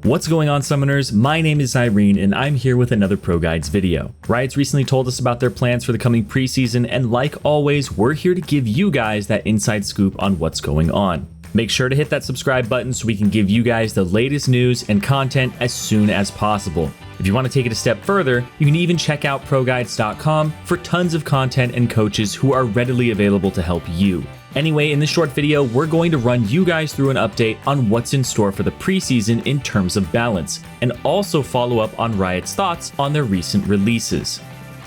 What's going on, Summoners? My name is Irene and I'm here with another ProGuides video. Riot's recently told us about their plans for the coming preseason, and like always, we're here to give you guys that inside scoop on what's going on. Make sure to hit that subscribe button so we can give you guys the latest news and content as soon as possible. If you want to take it a step further, you can even check out ProGuides.com for tons of content and coaches who are readily available to help you. Anyway, in this short video, we're going to run you guys through an update on what's in store for the preseason in terms of balance, and also follow up on Riot's thoughts on their recent releases.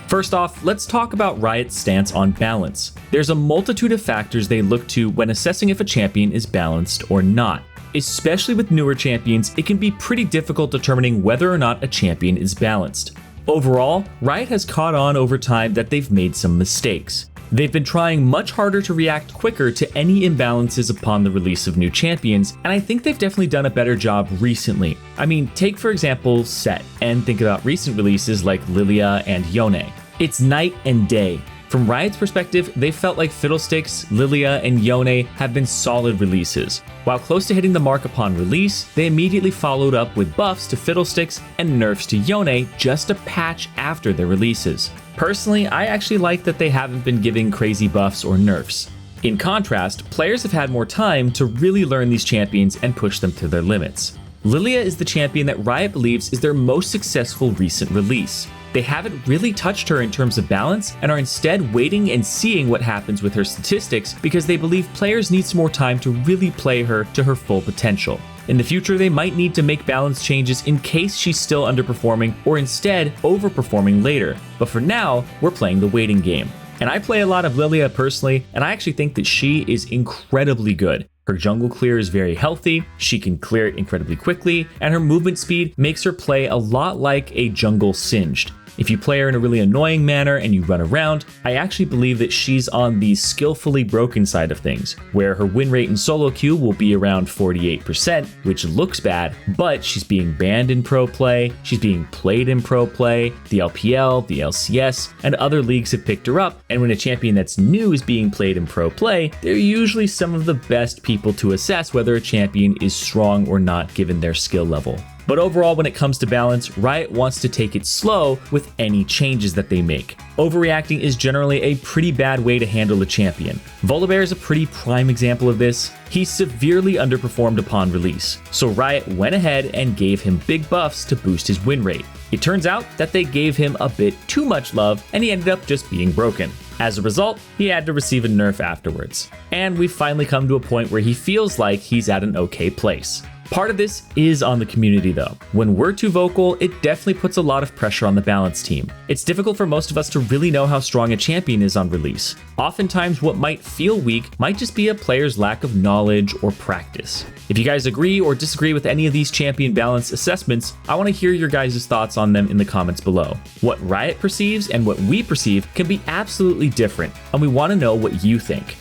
First off, let's talk about Riot's stance on balance. There's a multitude of factors they look to when assessing if a champion is balanced or not. Especially with newer champions, it can be pretty difficult determining whether or not a champion is balanced. Overall, Riot has caught on over time that they've made some mistakes. They've been trying much harder to react quicker to any imbalances upon the release of new champions, and I think they've definitely done a better job recently. I mean, take for example Set, and think about recent releases like Lilia and Yone. It's night and day. From Riot's perspective, they felt like Fiddlesticks, Lilia, and Yone have been solid releases. While close to hitting the mark upon release, they immediately followed up with buffs to Fiddlesticks and nerfs to Yone just a patch after their releases. Personally, I actually like that they haven't been giving crazy buffs or nerfs. In contrast, players have had more time to really learn these champions and push them to their limits. Lilia is the champion that Riot believes is their most successful recent release. They haven't really touched her in terms of balance and are instead waiting and seeing what happens with her statistics because they believe players need some more time to really play her to her full potential. In the future, they might need to make balance changes in case she's still underperforming or instead overperforming later. But for now, we're playing the waiting game. And I play a lot of Lilia personally, and I actually think that she is incredibly good. Her jungle clear is very healthy, she can clear it incredibly quickly, and her movement speed makes her play a lot like a jungle Singed. If you play her in a really annoying manner and you run around, I actually believe that she's on the skillfully broken side of things, where her win rate in solo queue will be around 48%, which looks bad, but she's being banned in pro play, she's being played in pro play, the LPL, the LCS, and other leagues have picked her up, and when a champion that's new is being played in pro play, they're usually some of the best people to assess whether a champion is strong or not given their skill level. But overall, when it comes to balance, Riot wants to take it slow with any changes that they make. Overreacting is generally a pretty bad way to handle a champion. Volibear is a pretty prime example of this. He severely underperformed upon release, so Riot went ahead and gave him big buffs to boost his win rate. It turns out that they gave him a bit too much love and he ended up just being broken. As a result, he had to receive a nerf afterwards. And we've finally come to a point where he feels like he's at an okay place. Part of this is on the community though. When we're too vocal, it definitely puts a lot of pressure on the balance team. It's difficult for most of us to really know how strong a champion is on release. Oftentimes what might feel weak might just be a player's lack of knowledge or practice. If you guys agree or disagree with any of these champion balance assessments, I want to hear your guys' thoughts on them in the comments below. What Riot perceives and what we perceive can be absolutely different, and we want to know what you think.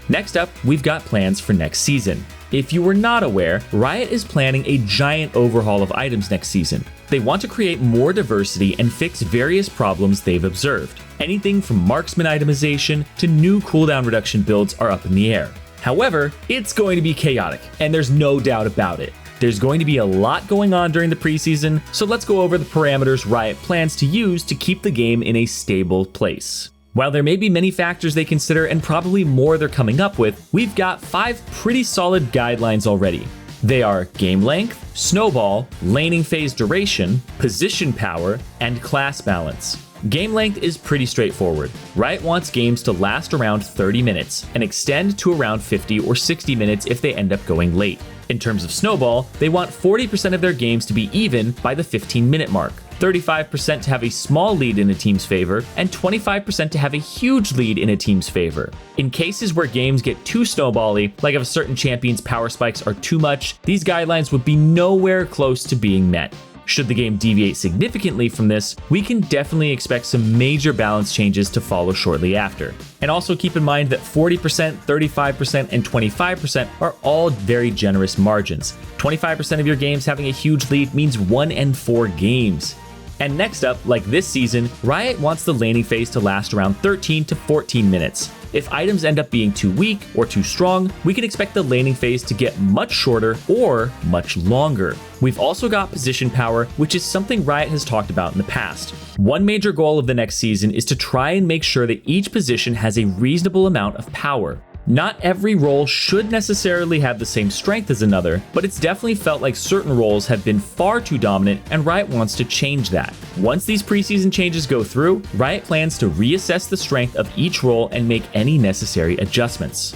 Next up, we've got plans for next season. If you were not aware, Riot is planning a giant overhaul of items next season. They want to create more diversity and fix various problems they've observed. Anything from marksman itemization to new cooldown reduction builds are up in the air. However, it's going to be chaotic, and there's no doubt about it. There's going to be a lot going on during the preseason, so let's go over the parameters Riot plans to use to keep the game in a stable place. While there may be many factors they consider and probably more they're coming up with, we've got 5 pretty solid guidelines already. They are game length, snowball, laning phase duration, position power, and class balance. Game length is pretty straightforward. Riot wants games to last around 30 minutes and extend to around 50 or 60 minutes if they end up going late. In terms of snowball, they want 40% of their games to be even by the 15-minute mark, 35% to have a small lead in a team's favor, and 25% to have a huge lead in a team's favor. In cases where games get too snowbally, like if a certain champion's power spikes are too much, these guidelines would be nowhere close to being met. Should the game deviate significantly from this, we can definitely expect some major balance changes to follow shortly after. And also keep in mind that 40%, 35%, and 25% are all very generous margins. 25% of your games having a huge lead means 1 in 4 games. And next up, like this season, Riot wants the laning phase to last around 13 to 14 minutes. If items end up being too weak or too strong, we can expect the laning phase to get much shorter or much longer. We've also got position power, which is something Riot has talked about in the past. One major goal of the next season is to try and make sure that each position has a reasonable amount of power. Not every role should necessarily have the same strength as another, but it's definitely felt like certain roles have been far too dominant, and Riot wants to change that. Once these preseason changes go through, Riot plans to reassess the strength of each role and make any necessary adjustments.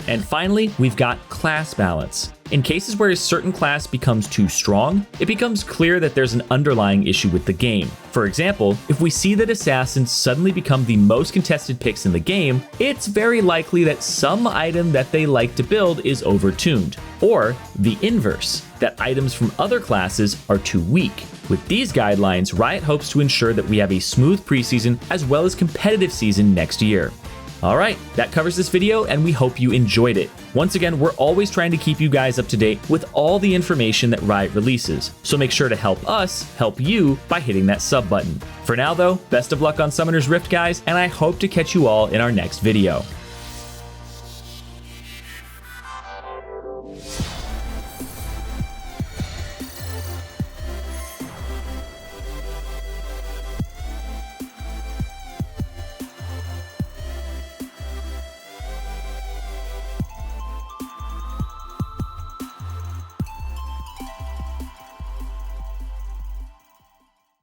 And finally, we've got class balance. In cases where a certain class becomes too strong, it becomes clear that there's an underlying issue with the game. For example, if we see that assassins suddenly become the most contested picks in the game, it's very likely that some item that they like to build is overtuned. Or the inverse, that items from other classes are too weak. With these guidelines, Riot hopes to ensure that we have a smooth preseason as well as competitive season next year. Alright, that covers this video, and we hope you enjoyed it. Once again, we're always trying to keep you guys up to date with all the information that Riot releases, so make sure to help us help you by hitting that sub button. For now though, best of luck on Summoner's Rift guys, and I hope to catch you all in our next video.